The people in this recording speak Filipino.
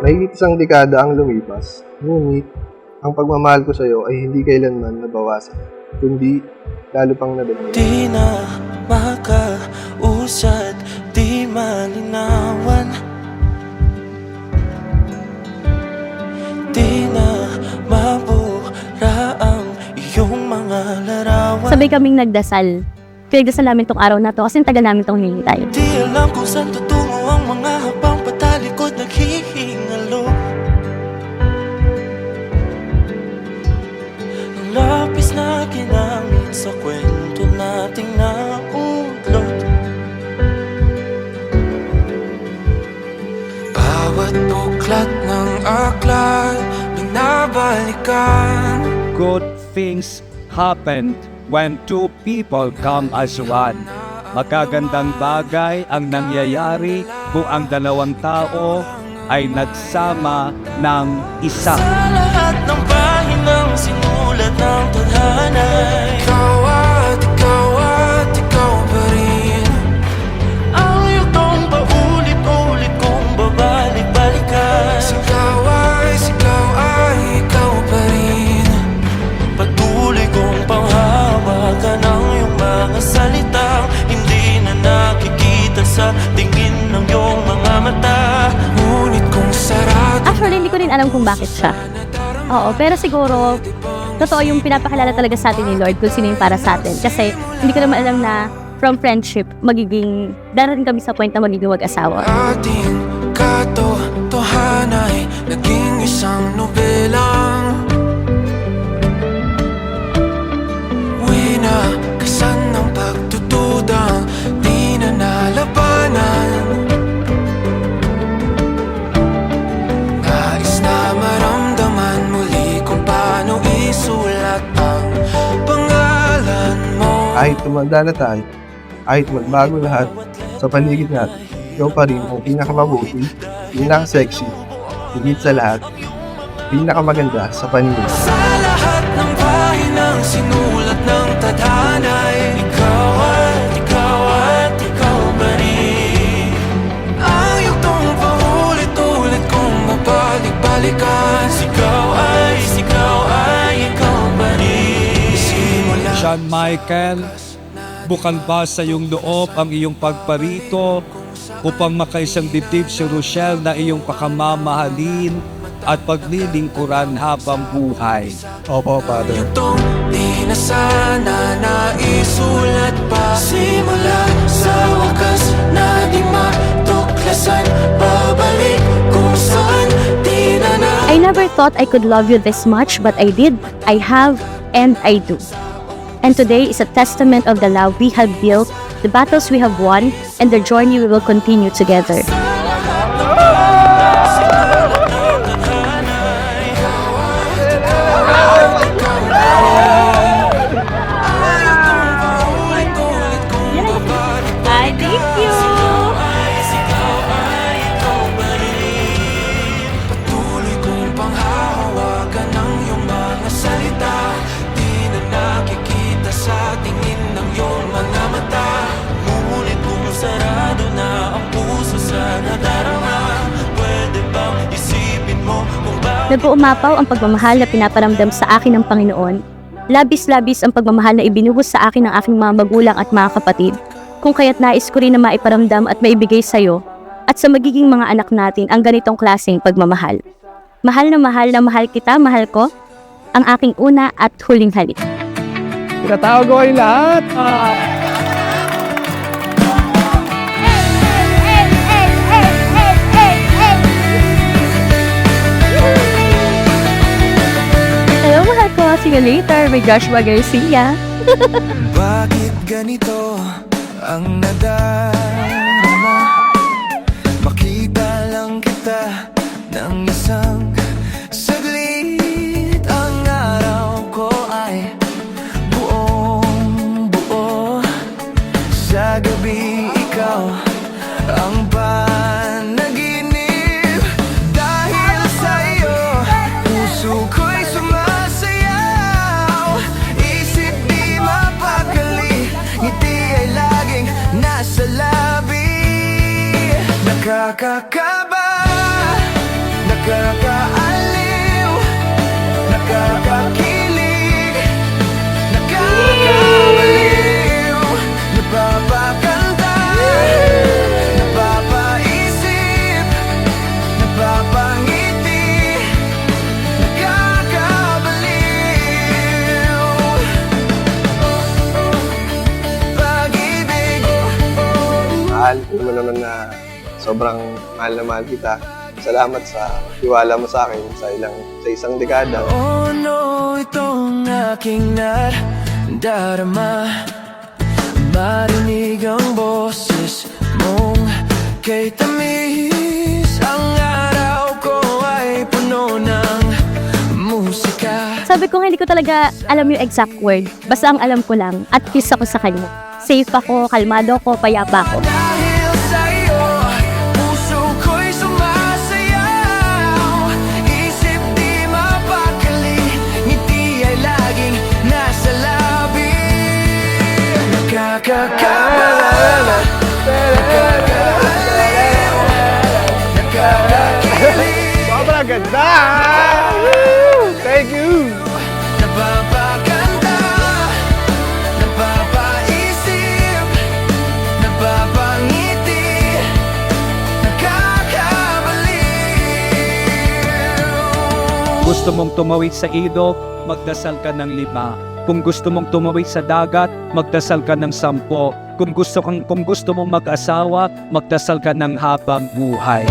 Mahigit isang dekada ang lumipas, ngunit ang pagmamahal ko sa iyo ay hindi kailanman nabawasan, kundi lalo pang nadagdagan. Di na makausad, di malinawan, di na mabura ang iyong mga larawan. Sabay kaming nagdasal. Pinagdasal namin tong araw na to kasi tagal namin tong hinihintay. Di alam kung saan tutungo ang mga habang patalikod naghihingalo. Ang lapis na ginamit sa kwento nating naulot. Bawat buklat ng aklat binabalikan. Good things happened when two people come as one. Magagandang bagay ang nangyayari kung ang dalawang tao ay nagsama ng isa. Sa lahat ng pahinang sinulat ng tadhana, ikaw at ikaw pa rin. Ang yugtong paulit-ulit kong babalik-balikan. Sigaw ay ikaw pa rin. Patuloy kong panghawakan ang iyong mga salitang hindi na nakikita sa tingin ng iyong mga mata. Ngunit kung sarado. Actually, hindi ko rin alam kung bakit siya. Oo, pero siguro, totoo yung pinapakilala talaga sa atin ni Lord kung sino yung para sa atin. Kasi hindi ko naman alam na from friendship, darating kami sa point na magiging mag-asawa. Ating katotohanan ay naging isang nobelang winakasan ng pagtutudang di na nalabanan. Nais na maramdaman muli kung paano isulat ang pangalan mo. Kahit tumanda na tayo, kahit magbago lahat sa paligid natin, ikaw pa rin ang pinakamabuti, pinaka-sexy, higit sa lahat, pinakamaganda sa paningin. Sa lahat ng pahinang sinulat ng tadhana, ikaw at ikaw pa rin. Ang yugtong paulit-ulit kong mabalik-balikan. Sigaw ay ikaw pa rin. Simula Sean Michael, bukal ba sa iyong loob ang iyong pagparito upang makaisang dibdib si Rochelle na iyong pakamamahalin at paglilingkuran habang buhay? Opo, Father. yugtong di na sana naisulat pa. Simula sa wakas na di matuklasan. Babalik kung saan di na I never thought I could love you this much, but I did, I have, and I do. And today is a testament of the love we have built, the battles we have won, and the journey we will continue together. I thank you! Patuloy kong panghahawakan ng iyong mga salita. Di na nakikita sa tingin ng iyong mga mata. Ngunit kung sarado na ang puso sa nadarama, pwede bang isipin mo kung bakit Nag-uumapaw ang pagmamahal na pinaparamdam sa akin ng Panginoon. Labis-labis ang pagmamahal na ibinuhos sa akin ng aking mga magulang at mga kapatid. Kung kaya't nais ko rin na maiparamdam at maibigay sa iyo at sa magiging mga anak natin ang ganitong klaseng pagmamahal. Mahal na mahal kita, mahal ko, ang aking una at huling halik. Tinatawag ko kayong lahat. Hello mahal ko, see you later with Joshua Garcia. bakit ganito ang nadarama? Makita lang kita ng isang saglit. Ang araw ko ay buong buo. Sa gabi ikaw ang panaginip. Dahil sa iyo, puso ko'y sumasayaw. Isip di mapakali, ngiti ay laging nasa labi. Nakakakaba, Alam mo naman na sobrang mahal na mahal kita. Salamat sa tiwala mo sa akin sa isang dekada. Oh no, itong aking nadarama. Marinig ang boses mong kay tamis. Ang araw ko ay puno ng musika. Sabi ko hindi ko talaga alam yung exact word. Basta ang alam ko lang, at peace ako sa kanya. Safe ako, kalmado ako, payapa ako. Dahil sa'yo, puso ko'y sumasayaw. Isip di mapakali, ngiti ay laging nasa labi. Nakakakabalan, nakakaaliw, nakakakilig. Sobrang ganda! Thank you! Napapaganda, napapaisip, napapangiti, nakakabaliw. Gusto mong tumawid sa ilog, magdasal ka ng 5. Kung gusto mong tumawid sa dagat, magdasal ka ng 10. Kung gusto mong mag-asawa, magdasal ka ng habang buhay.